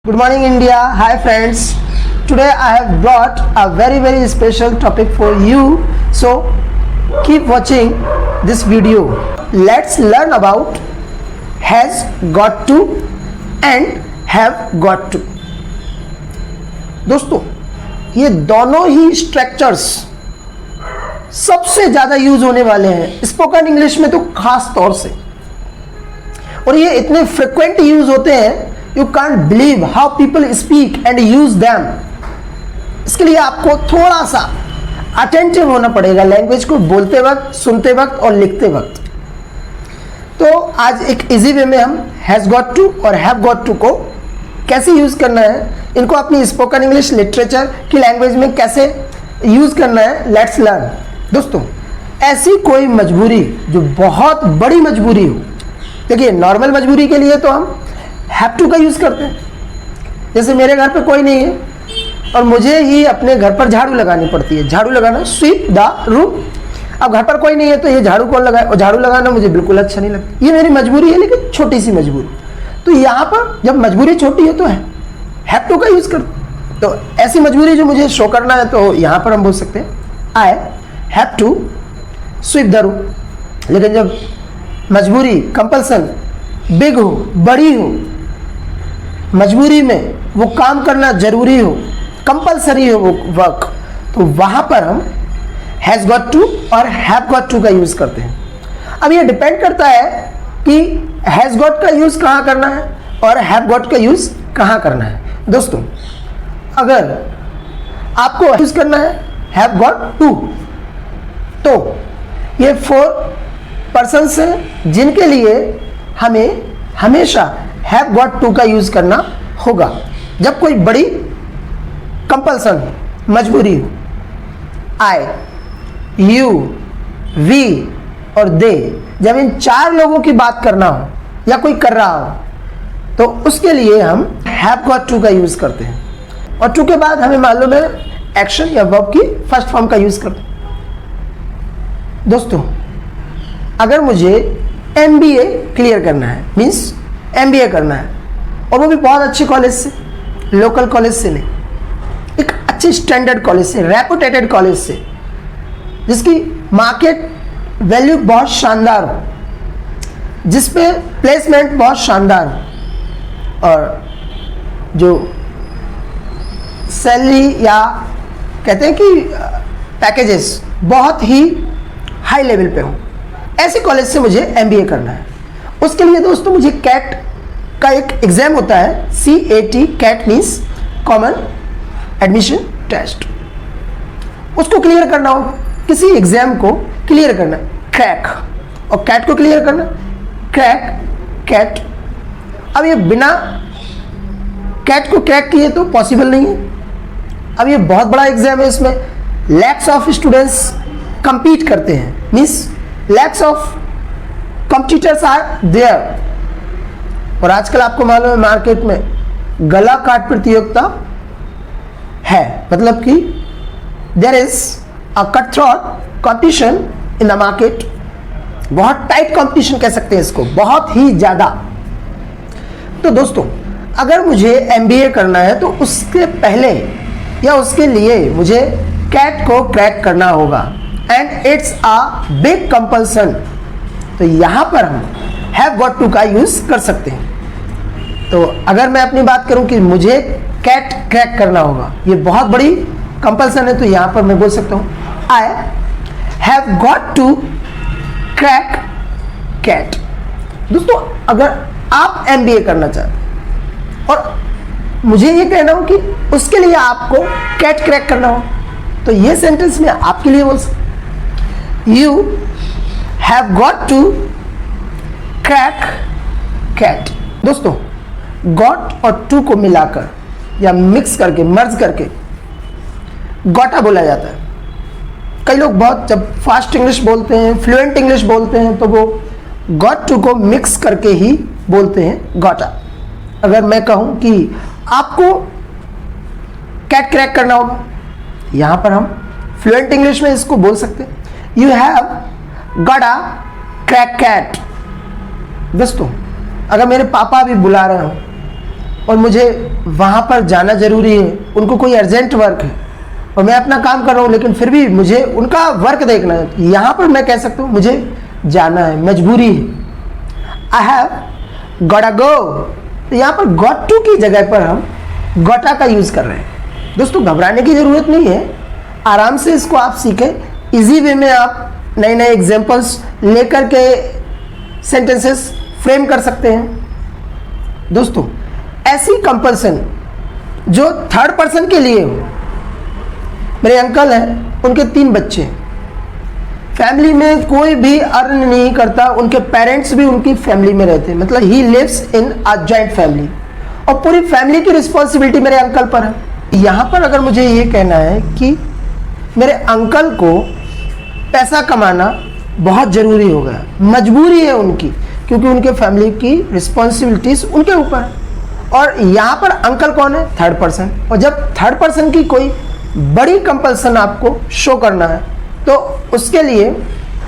Good morning India. Hi friends. Today I have brought a very special topic for you. So keep watching this video. Let's learn about has got to and have got to. दोस्तों ये दोनों ही structures सबसे ज़्यादा use होने वाले हैं spoken English में तो खास तौर से, और ये इतने फ्रिक्वेंट यूज होते हैं You can't believe how people speak and use them. इसके लिए आपको थोड़ा सा अटेंटिव होना पड़ेगा लैंग्वेज को बोलते वक्त, सुनते वक्त और लिखते वक्त। तो आज एक इजी वे में हम हैज़ गॉट टू और हैव गॉट टू को कैसे यूज़ करना है, इनको अपनी स्पोकन इंग्लिश लिटरेचर की लैंग्वेज में कैसे यूज़ करना है, लेट्स लर्न। दोस्तों ऐसी कोई मजबूरी जो बहुत बड़ी मजबूरी हो, देखिए नॉर्मल मजबूरी के लिए तो हम हैव टू का यूज़ करते हैं। जैसे मेरे घर पे कोई नहीं है और मुझे ही अपने घर पर झाड़ू लगानी पड़ती है, झाड़ू लगाना, स्वीप द रूम। अब घर पर कोई नहीं है तो ये झाड़ू कौन लगाए, और झाड़ू लगाना मुझे बिल्कुल अच्छा नहीं लगता। ये मेरी मजबूरी है, लेकिन छोटी सी मजबूरी। तो यहाँ पर जब मजबूरी छोटी है तो हैव टू का यूज़ करते। तो ऐसी मजबूरी जो मुझे शो करना है तो यहाँ पर हम बोल सकते हैं I have to sweep the room. लेकिन जब मजबूरी कंपल्सन बिग हो, बड़ी हो, मजबूरी में वो काम करना जरूरी हो, कंपलसरी हो वो वर्क, तो वहां पर हम हैज़ गॉट टू और हैव गॉट टू का यूज करते हैं। अब ये डिपेंड करता है कि हैज़ गॉट का यूज कहाँ करना है और हैव गॉट का यूज कहाँ करना है। दोस्तों अगर आपको यूज करना है हैव गॉट टू, तो ये 4 पर्सन्स हैं जिनके लिए हमें हमेशा हैव गॉट टू का यूज करना होगा जब कोई बड़ी कंपल्सन मजबूरी हो। आई, यू, वी और दे, जब इन 4 लोगों की बात करना हो या कोई कर रहा हो तो उसके लिए हम हैव गॉट टू का यूज करते हैं। और टू के बाद हमें मालूम है एक्शन या वर्ब की फर्स्ट फॉर्म का यूज करते हैं। दोस्तों अगर मुझे MBA क्लियर करना है, मीन्स MBA करना है, और वो भी बहुत अच्छे कॉलेज से, लोकल कॉलेज से नहीं, एक अच्छे स्टैंडर्ड कॉलेज से, रेपुटेटेड कॉलेज से, जिसकी मार्केट वैल्यू बहुत शानदार हो, जिस पे प्लेसमेंट बहुत शानदार हो, और जो सैलरी या कहते हैं कि पैकेजेस बहुत ही हाई लेवल पे हो, ऐसे कॉलेज से मुझे MBA करना है। उसके लिए दोस्तों मुझे कैट का एक एग्जाम होता है, CAT, CAT means common admission test, उसको क्लियर करना होगा। किसी एग्जाम को क्लियर करना, क्रैक, और कैट को क्लियर करना, क्रैक कैट। अब ये बिना कैट को क्रैक किए तो पॉसिबल नहीं है। अब ये बहुत बड़ा एग्जाम है, इसमें लैक्स ऑफ स्टूडेंट्स कंपीट करते हैं, means lakhs of competitors are there. और आजकल आपको मालूम है मार्केट में गला काट प्रतियोगिता है, मतलब कि there is a cut throat competition in the market. बहुत टाइट कॉम्पिटिशन कह सकते हैं इसको, बहुत ही ज्यादा। तो दोस्तों अगर मुझे MBA करना है तो उसके पहले या उसके लिए मुझे कैट को क्रैक करना होगा, and it's a big compulsion. तो यहां पर हम हैव गॉट टू का यूज कर सकते हैं। तो अगर मैं अपनी बात करूं कि मुझे कैट क्रैक करना होगा, ये बहुत बड़ी कंपल्सन है, तो यहां पर मैं बोल सकता हूं I have got to crack CAT. दोस्तों अगर आप MBA करना चाहते हैं और मुझे ये कहना हो कि उसके लिए आपको कैट क्रैक करना हो, तो ये सेंटेंस में आपके लिए बोल सकता, You have got to crack cat। दोस्तों got और to को मिलाकर या मिक्स करके, मर्ज करके गोटा बोला जाता है। कई लोग बहुत जब फास्ट इंग्लिश बोलते हैं, फ्लुएंट इंग्लिश बोलते हैं, तो वो got to को मिक्स करके ही बोलते हैं गोटा। अगर मैं कहूं कि आपको कैट क्रैक करना होगा, यहां पर हम फ्लुएंट इंग्लिश में इसको बोल सकते हैं You have got a crack cat। दोस्तों अगर मेरे पापा भी बुला रहे हो और मुझे वहाँ पर जाना ज़रूरी है, उनको कोई अर्जेंट वर्क है और मैं अपना काम कर रहा हूँ, लेकिन फिर भी मुझे उनका वर्क देखना है, यहाँ पर मैं कह सकता हूँ मुझे जाना है, मजबूरी है। आई हैव गॉट गो। तो यहाँ पर गॉट टू की जगह पर हम गोटा का यूज़ कर रहे हैं। दोस्तों घबराने की ज़रूरत नहीं है, आराम से इसको आप सीखें। इजी वे में आप नए नए एग्जाम्पल्स लेकर के सेंटेंसेस फ्रेम कर सकते हैं। दोस्तों ऐसी कंपल्सन जो थर्ड पर्सन के लिए हो। मेरे अंकल हैं, उनके 3 बच्चे हैं, फैमिली में कोई भी अर्न नहीं करता, उनके पेरेंट्स भी उनकी फैमिली में रहते हैं, मतलब he lives in a joint family, और पूरी फैमिली की रिस्पॉन्सिबिलिटी मेरे अंकल पर है। यहाँ पर अगर मुझे ये कहना है कि मेरे अंकल को पैसा कमाना बहुत ज़रूरी हो गया, मजबूरी है उनकी, क्योंकि उनके फैमिली की रिस्पॉन्सिबिलिटीज उनके ऊपर है। और यहाँ पर अंकल कौन है? Third person. और जब थर्ड पर्सन की कोई बड़ी कंपल्सन आपको शो करना है तो उसके लिए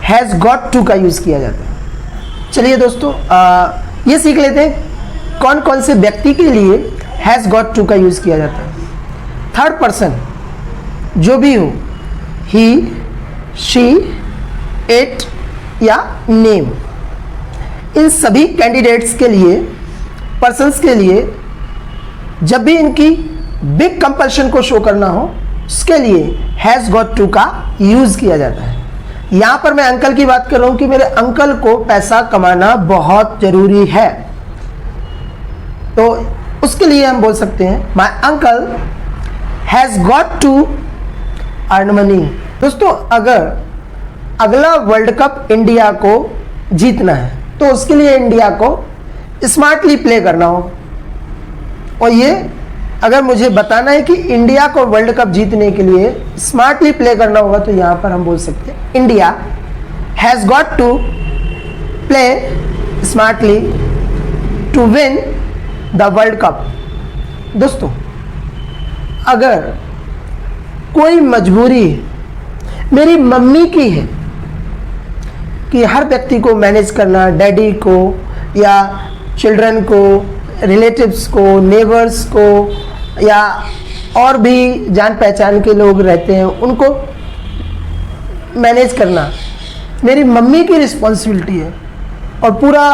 हैज़ गॉट टू का यूज़ किया जाता है। चलिए दोस्तों ये सीख लेते हैं कौन कौन से व्यक्ति के लिए हैज़ गॉट टू का यूज़ किया जाता है। थर्ड पर्सन जो भी हो, ही, शी, इट या नेम, इन सभी कैंडिडेट्स के लिए, पर्सन्स के लिए जब भी इनकी बिग कंपल्शन को शो करना हो उसके लिए हैज़ गॉट टू का यूज़ किया जाता है। यहाँ पर मैं अंकल की बात कर रहा हूँ कि मेरे अंकल को पैसा कमाना बहुत ज़रूरी है, तो उसके लिए हम बोल सकते हैं my uncle has got to earn money. दोस्तों अगर अगला वर्ल्ड कप इंडिया को जीतना है तो उसके लिए इंडिया को स्मार्टली प्ले करना हो, और ये अगर मुझे बताना है कि इंडिया को वर्ल्ड कप जीतने के लिए स्मार्टली प्ले करना होगा तो यहाँ पर हम बोल सकते हैं India has got to play smartly to win the world cup. दोस्तों अगर कोई मजबूरी मेरी मम्मी की है कि हर व्यक्ति को मैनेज करना, डैडी को या चिल्ड्रन को, रिलेटिव्स को, नेबर्स को, या और भी जान पहचान के लोग रहते हैं उनको मैनेज करना मेरी मम्मी की रिस्पॉन्सिबिलिटी है, और पूरा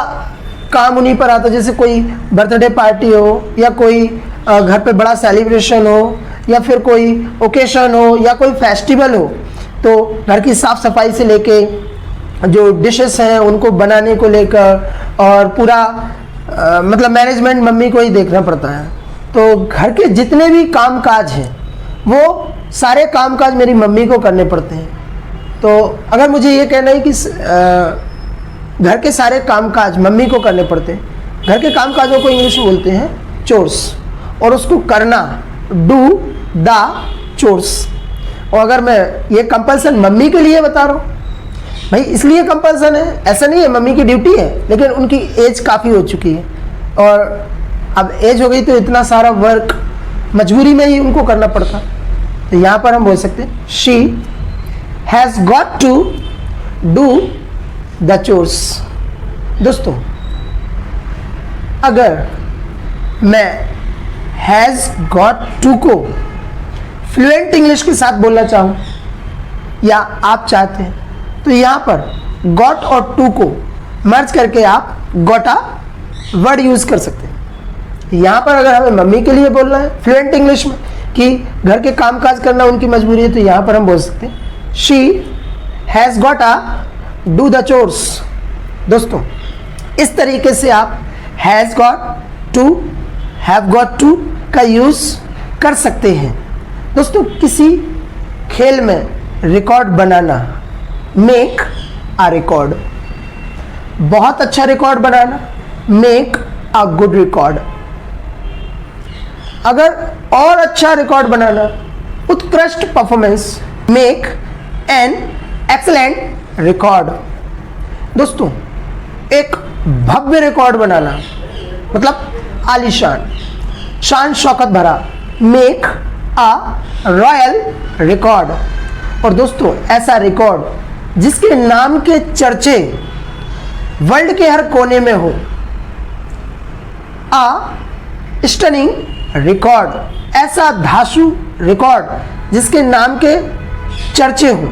काम उन्हीं पर आता है। जैसे कोई बर्थडे पार्टी हो या कोई घर पे बड़ा सेलिब्रेशन हो या फिर कोई ओकेशन हो या कोई फेस्टिवल हो, तो घर की साफ़ सफाई से लेके जो डिशेस हैं उनको बनाने को लेकर और पूरा मतलब मैनेजमेंट मम्मी को ही देखना पड़ता है। तो घर के जितने भी कामकाज हैं वो सारे कामकाज मेरी मम्मी को करने पड़ते हैं। तो अगर मुझे ये कहना है कि घर के सारे कामकाज मम्मी को करने पड़ते हैं, घर के कामकाजों को इंग्लिश में बोलते हैं चोर्स, और उसको करना डू द चोर्स। और अगर मैं ये कंपल्सन मम्मी के लिए बता रहा हूँ भाई, इसलिए कंपल्सन है, ऐसा नहीं है मम्मी की ड्यूटी है, लेकिन उनकी एज काफ़ी हो चुकी है और अब एज हो गई तो इतना सारा वर्क मजबूरी में ही उनको करना पड़ता। तो यहाँ पर हम बोल सकते हैं she has got to do the chores. दोस्तों अगर मैं हैज़ गॉट टू को फ्लुएंट इंग्लिश के साथ बोलना चाहूँ या आप चाहते हैं तो यहाँ पर गॉट और टू को मर्ज करके आप गोटा वर्ड यूज़ कर सकते हैं। यहाँ पर अगर हमें मम्मी के लिए बोलना है फ्लुएंट इंग्लिश में कि घर के कामकाज करना उनकी मजबूरी है, तो यहाँ पर हम बोल सकते हैं she has got a do the chores. दोस्तों इस तरीके से आप has got to, have got to का यूज़ कर सकते हैं। दोस्तों किसी खेल में रिकॉर्ड बनाना, मेक अ रिकॉर्ड, बहुत अच्छा रिकॉर्ड बनाना, मेक अ गुड रिकॉर्ड। अगर और अच्छा रिकॉर्ड बनाना, उत्कृष्ट performance, make an excellent record. दोस्तों एक भव्य रिकॉर्ड बनाना मतलब आलीशान, शान शौकत भरा, मेक अ रॉयल रिकॉर्ड। और दोस्तों ऐसा रिकॉर्ड जिसके नाम के चर्चे वर्ल्ड के हर कोने में हो, अ स्टनिंग रिकॉर्ड, ऐसा धांसू रिकॉर्ड जिसके नाम के चर्चे हों,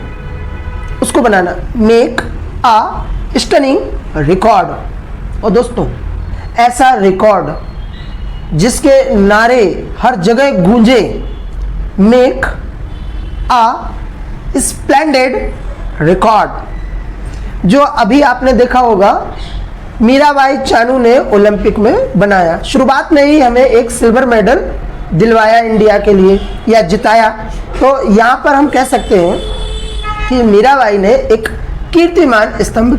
उसको बनाना, मेक अ स्टनिंग रिकॉर्ड। और दोस्तों ऐसा रिकॉर्ड जिसके नारे हर जगह गूंजे, मेक अ स्प्लेंडेड रिकॉर्ड। जो अभी आपने देखा होगा मीराबाई चानू ने ओलंपिक में बनाया, शुरुआत में ही हमें एक सिल्वर मेडल दिलवाया इंडिया के लिए या जिताया। तो यहाँ पर हम कह सकते हैं कि मीराबाई ने एक कीर्तिमान स्तंभ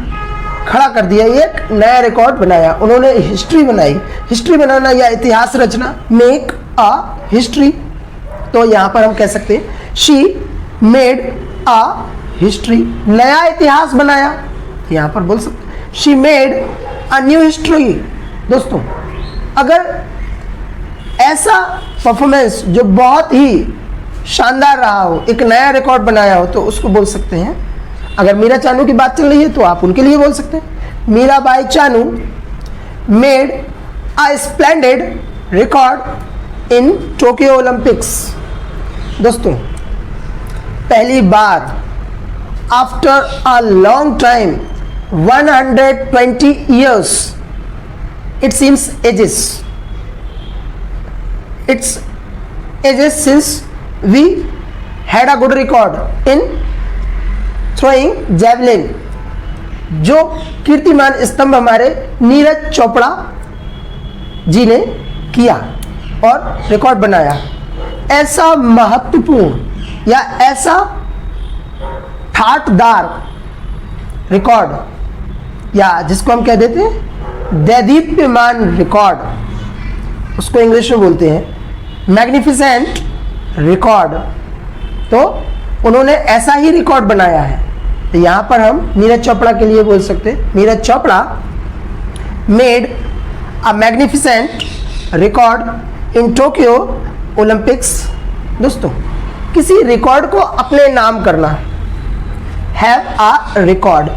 खड़ा कर दिया, एक नया रिकॉर्ड बनाया, उन्होंने हिस्ट्री बनाई। हिस्ट्री बनाना या इतिहास रचना, मेक अ हिस्ट्री। तो यहाँ पर हम कह सकते हैं शी मेड अ हिस्ट्री, नया इतिहास बनाया। यहाँ पर बोल सकते she made a new history. दोस्तों अगर ऐसा परफॉर्मेंस जो बहुत ही शानदार रहा हो, एक नया रिकॉर्ड बनाया हो, तो उसको बोल सकते हैं। अगर मीरा चानू की बात चल रही है तो आप उनके लिए बोल सकते हैं Mirabai Chanu made a splendid record in Tokyo Olympics. दोस्तों पहली बार after a long time 120 years, it seems ages, it's ages since we had a good record in throwing javelin, जो कीर्तिमान स्तंभ हमारे नीरज चोपड़ा जी ने किया और रिकॉर्ड बनाया। ऐसा महत्वपूर्ण या ऐसा ठाठदार रिकॉर्ड, या जिसको हम कह देते हैं दैदीप्यमान रिकॉर्ड, उसको इंग्लिश में बोलते हैं मैग्निफिसेंट रिकॉर्ड। तो उन्होंने ऐसा ही रिकॉर्ड बनाया है। तो यहाँ पर हम नीरज चोपड़ा के लिए बोल सकते हैं Neeraj Chopra made a magnificent record in Tokyo Olympics. दोस्तों किसी रिकॉर्ड को अपने नाम करना, हैव अ रिकॉर्ड।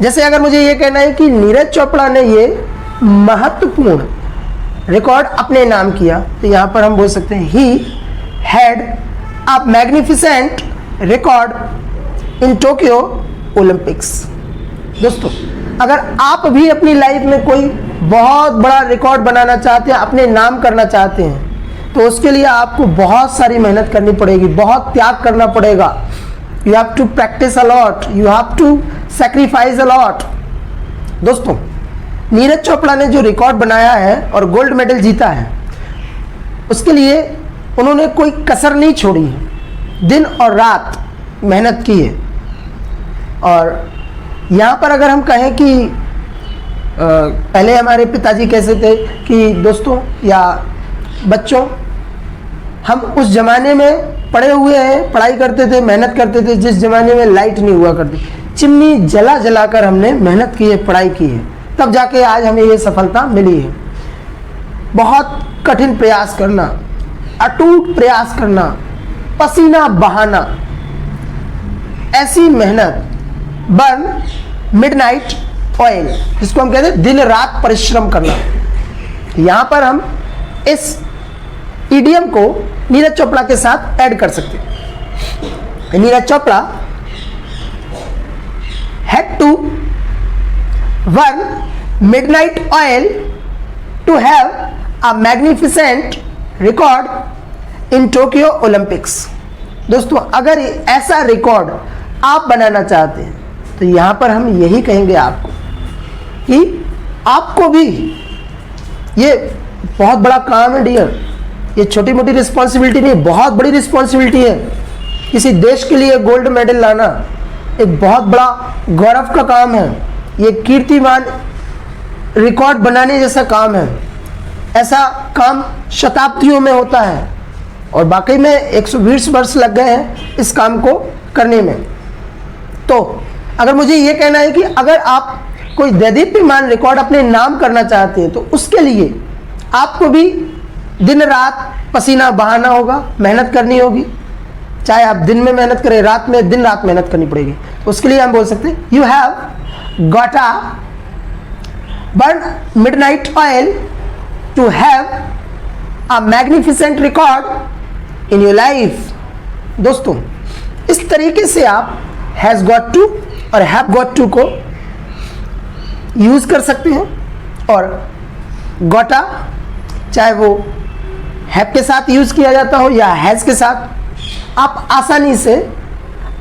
जैसे अगर मुझे ये कहना है कि नीरज चोपड़ा ने ये महत्वपूर्ण रिकॉर्ड अपने नाम किया, तो यहाँ पर हम बोल सकते हैं he had a magnificent record in Tokyo Olympics. दोस्तों अगर आप भी अपनी लाइफ में कोई बहुत बड़ा रिकॉर्ड बनाना चाहते हैं, अपने नाम करना चाहते हैं, तो उसके लिए आपको बहुत सारी मेहनत करनी पड़ेगी, बहुत त्याग करना पड़ेगा। You have to practice a lot, you have to sacrifice a lot। दोस्तों नीरज चोपड़ा ने जो रिकॉर्ड बनाया है और गोल्ड मेडल जीता है, उसके लिए उन्होंने कोई कसर नहीं छोड़ी है, दिन और रात मेहनत की है। और यहाँ पर अगर हम कहें कि पहले हमारे पिताजी कैसे थे कि दोस्तों या बच्चों, हम उस ज़माने में पढ़े हुए हैं, पढ़ाई करते थे, मेहनत करते थे, जिस ज़माने में लाइट नहीं हुआ करती, चिमनी जला जला कर हमने मेहनत की है, पढ़ाई की है, तब जाके आज हमें ये सफलता मिली है। बहुत कठिन प्रयास करना, अटूट प्रयास करना, पसीना बहाना, ऐसी मेहनत, बर्न मिडनाइट ऑयल, जिसको हम कहते हैं दिन रात परिश्रम करना। यहाँ पर हम इस ईडीएम को नीरज चोपड़ा के साथ ऐड कर सकते हैं। Neeraj Chopra had to burn midnight oil to have a magnificent record in Tokyo Olympics। दोस्तों अगर ऐसा रिकॉर्ड आप बनाना चाहते हैं तो यहाँ पर हम यही कहेंगे आपको कि आपको भी ये बहुत बड़ा काम है डियर, ये छोटी मोटी रिस्पॉन्सिबिलिटी नहीं, बहुत बड़ी रिस्पॉन्सिबिलिटी है। किसी देश के लिए गोल्ड मेडल लाना एक बहुत बड़ा गौरव का काम है, ये कीर्तिमान रिकॉर्ड बनाने जैसा काम है। ऐसा काम शताब्दियों में होता है और वाकई में 120 वर्ष लग गए हैं इस काम को करने में। तो अगर मुझे ये कहना है कि अगर आप कोई दैदीप्यमान रिकॉर्ड अपने नाम करना चाहते हैं तो उसके लिए आपको भी दिन रात पसीना बहाना होगा, मेहनत करनी होगी। चाहे आप दिन में मेहनत करें, रात में, दिन रात मेहनत करनी पड़ेगी। उसके लिए हम बोल सकते हैं you have got a burn midnight oil to have a magnificent record in your life. दोस्तों, इस तरीके से आप हैज गॉट टू और हैव गॉट टू को यूज कर सकते हैं, और गॉटा चाहे वो हैव के साथ यूज किया जाता हो या हैज के साथ, आप आसानी से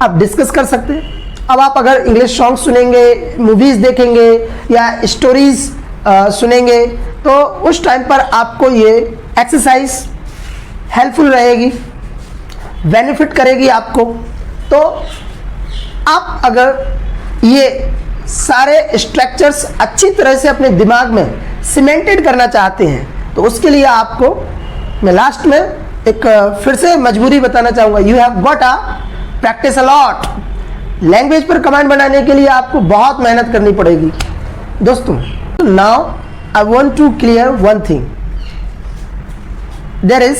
आप डिस्कस कर सकते हैं। अब आप अगर इंग्लिश सॉन्ग सुनेंगे, मूवीज देखेंगे या स्टोरीज सुनेंगे, तो उस टाइम पर आपको ये एक्सरसाइज हेल्पफुल रहेगी, बेनिफिट करेगी आपको। तो आप अगर ये सारे स्ट्रक्चर्स अच्छी तरह से अपने दिमाग में सीमेंटेड करना चाहते हैं, तो उसके लिए आपको मैं लास्ट में एक फिर से मजबूरी बताना चाहूँगा, you have got a practice a lot. Language पर कमांड बनाने के लिए आपको बहुत मेहनत करनी पड़ेगी। दोस्तों, now I want to clear one thing, there is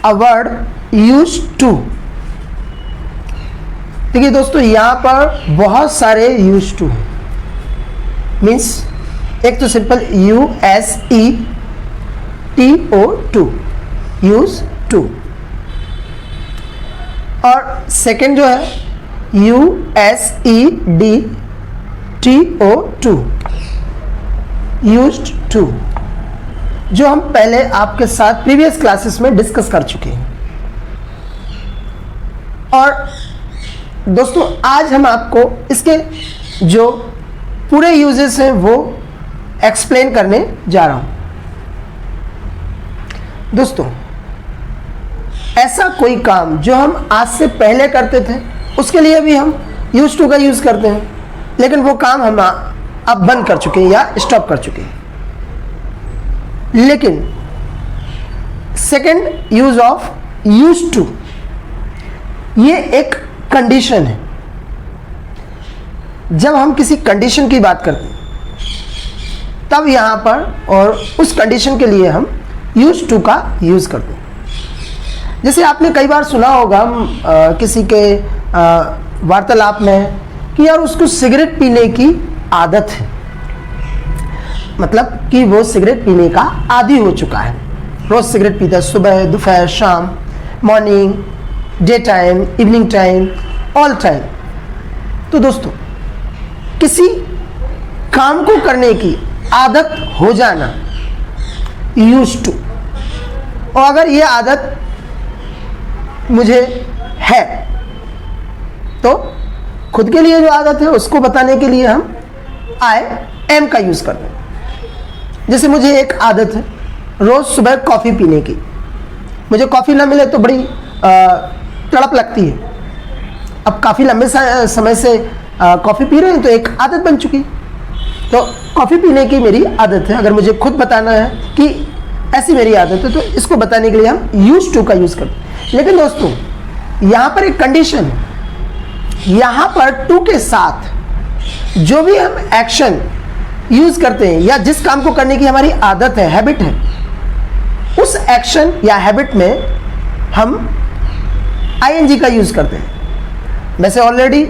a word used to. देखिए दोस्तों, यहाँ पर बहुत सारे यूज्ड टू हैं, मीन्स एक तो सिंपल USETO यूज टू, और सेकंड जो है USEDTO यूज्ड टू, जो हम पहले आपके साथ प्रीवियस क्लासेस में डिस्कस कर चुके हैं। और दोस्तों, आज हम आपको इसके जो पूरे यूजेस हैं वो एक्सप्लेन करने जा रहा हूं। दोस्तों, ऐसा कोई काम जो हम आज से पहले करते थे उसके लिए भी हम यूज टू का यूज करते हैं, लेकिन वो काम हम अब बंद कर चुके हैं या स्टॉप कर चुके हैं। लेकिन second use of use to, ये एक कंडीशन है। जब हम किसी कंडीशन की बात करते हैं तब यहां पर और उस कंडीशन के लिए हम यूज टू का यूज करते हैं। जैसे आपने कई बार सुना होगा किसी के वार्तालाप में कि यार उसको सिगरेट पीने की आदत है, मतलब कि वो सिगरेट पीने का आदी हो चुका है, रोज सिगरेट पीता है, सुबह, दोपहर, शाम, morning, day time, evening time, all time. तो दोस्तों, किसी काम को करने की आदत हो जाना, यूज टू, और अगर ये आदत मुझे है तो खुद के लिए जो आदत है उसको बताने के लिए हम आई एम का यूज करते हैं। जैसे मुझे एक आदत है रोज सुबह कॉफी पीने की, मुझे कॉफी ना मिले तो बड़ी तड़प लगती है। अब काफी लंबे समय से कॉफी पी रहे हैं तो एक आदत बन चुकी, तो कॉफी पीने की मेरी आदत है। अगर मुझे खुद बताना है कि ऐसी मेरी आदत है तो इसको बताने के लिए हम यूज टू का यूज करते हैं। लेकिन दोस्तों, यहां पर एक कंडीशन है, यहां पर टू के साथ जो भी हम एक्शन यूज करते हैं या जिस काम को करने की हमारी आदत है, हैबिट है, उस एक्शन या हैबिट में हम आईएनजी का यूज करते हैं। वैसे ऑलरेडी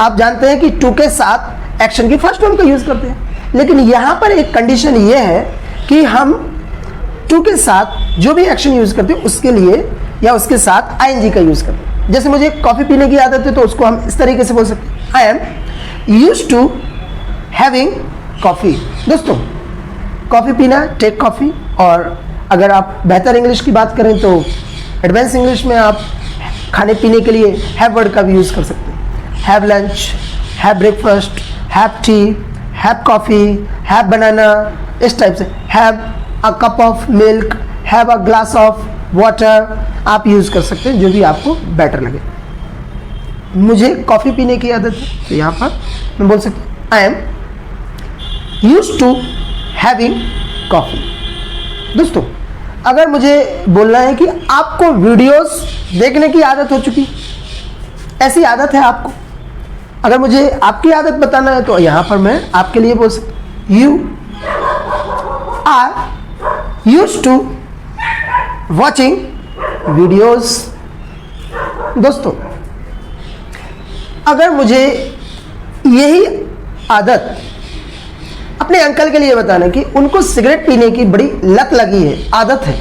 आप जानते हैं कि टू के साथ एक्शन की फर्स्ट फॉर्म का यूज करते हैं, लेकिन यहां पर एक कंडीशन ये है कि हम टू के साथ जो भी एक्शन यूज करते हैं उसके लिए या उसके साथ आईएनजी का यूज करते हैं। जैसे मुझे कॉफी पीने की आदत है तो उसको हम इस तरीके से बोल सकते हैं, I am use to having coffee. दोस्तों, कॉफी पीना, टेक कॉफी। और अगर आप बेहतर इंग्लिश की बात करें तो एडवांस इंग्लिश में आप खाने पीने के लिए हैव वर्ड का भी यूज कर सकते हैं। Have lunch, have breakfast, have tea, have coffee, have banana, इस टाइप से have a cup of milk, have a glass of water आप यूज कर सकते हैं, जो भी आपको बेटर लगे। मुझे कॉफी पीने की आदत है तो यहाँ पर मैं बोल सकता हूँ, I am use to having coffee. दोस्तों, अगर मुझे बोलना है कि आपको वीडियोस देखने की आदत हो चुकी, ऐसी आदत है आपको, अगर मुझे आपकी आदत बताना है तो यहाँ पर मैं आपके लिए बोल सकता हूँ, you are used to watching videos. दोस्तों, अगर मुझे यही आदत अपने अंकल के लिए बताना कि उनको सिगरेट पीने की बड़ी लत लगी है, आदत है।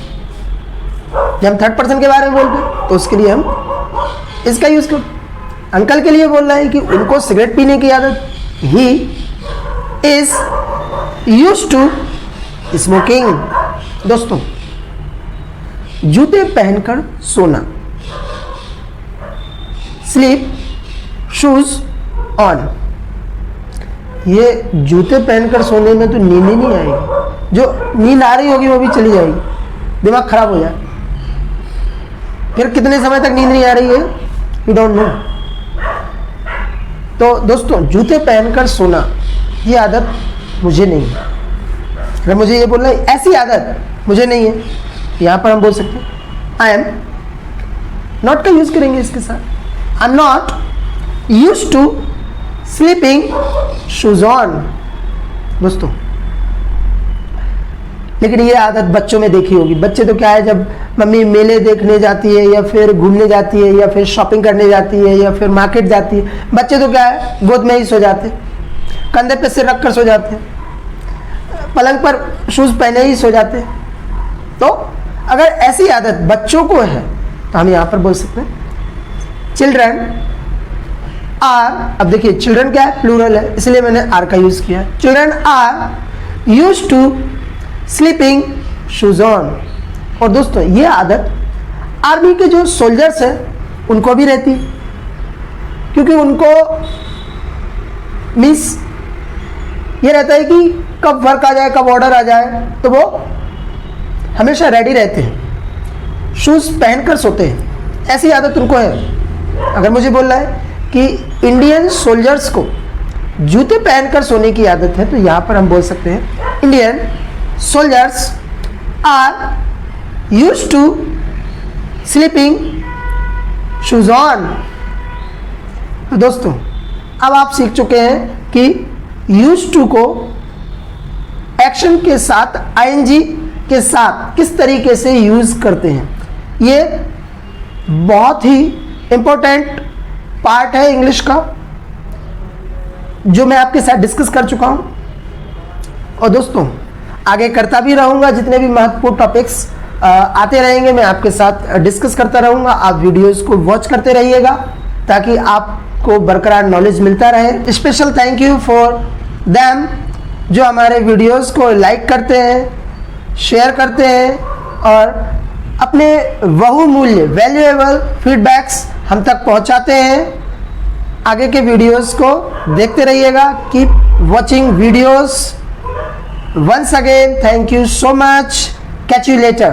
जब हम थर्ड पर्सन के बारे में बोलते तो उसके लिए हम इसका यूज करो। अंकल के लिए बोल रहा है कि उनको सिगरेट पीने की आदत, he is used to smoking. दोस्तों, जूते पहनकर सोना, स्लीप शूज ऑन। ये जूते पहनकर सोने में तो नींद ही नहीं आएगी, जो नींद आ रही होगी वो भी चली जाएगी, दिमाग खराब हो जाए। फिर कितने समय तक नींद नहीं आ रही है, यू डोंट नो। तो दोस्तों, जूते पहनकर सोना ये आदत मुझे नहीं है। अगर मुझे ये बोलना है ऐसी आदत मुझे नहीं है, यहां पर हम बोल सकते हैं आई एम नॉट का यूज करेंगे इसके साथ। I am not used to sleeping shoes on. दोस्तों, लेकिन ये आदत बच्चों में देखी होगी। बच्चे तो क्या है, जब मम्मी मेले देखने जाती है या फिर घूमने जाती है या फिर शॉपिंग करने जाती है या फिर मार्केट जाती है, बच्चे तो क्या है गोद में ही सो जाते हैं, कंधे पे सिर रखकर सो जाते हैं, पलंग पर शूज पहने ही सो जाते हैं। तो अगर ऐसी आदत बच्चों को है तो हम यहाँ पर बोल सकते हैं चिल्ड्रन आर। अब देखिए चिल्ड्रन क्या है, प्लूरल है, इसलिए मैंने आर का यूज किया। Children are used to sleeping shoes on. और दोस्तों, ये आदत आर्मी के जो सोल्जर्स हैं उनको भी रहती, क्योंकि उनको मीन्स ये रहता है कि कब वर्क आ जाए, कब ऑर्डर आ जाए, तो वो हमेशा रेडी रहते हैं, शूज पहनकर सोते हैं। ऐसी आदत उनको है। अगर मुझे बोल रहा है कि इंडियन सोल्जर्स को जूते पहनकर सोने की आदत है, तो यहां पर हम बोल सकते हैं Indian soldiers are used to sleeping shoes on। तो दोस्तों, अब आप सीख चुके हैं कि used to को एक्शन के साथ ing के साथ किस तरीके से यूज करते हैं। ये बहुत ही इंपॉर्टेंट पार्ट है इंग्लिश का, जो मैं आपके साथ डिस्कस कर चुका हूं। और दोस्तों, आगे करता भी रहूंगा, जितने भी महत्वपूर्ण टॉपिक्स आते रहेंगे मैं आपके साथ डिस्कस करता रहूंगा। आप वीडियोस को वॉच करते रहिएगा ताकि आपको बरकरार नॉलेज मिलता रहे। Special thank you for them जो हमारे वीडियोस को लाइक करते हैं, शेयर करते हैं और अपने बहुमूल्य वैल्यूएबल फीडबैक्स हम तक पहुंचाते हैं। आगे के वीडियोस को देखते रहिएगा। Keep watching videos. Once again, thank you so much. Catch you later.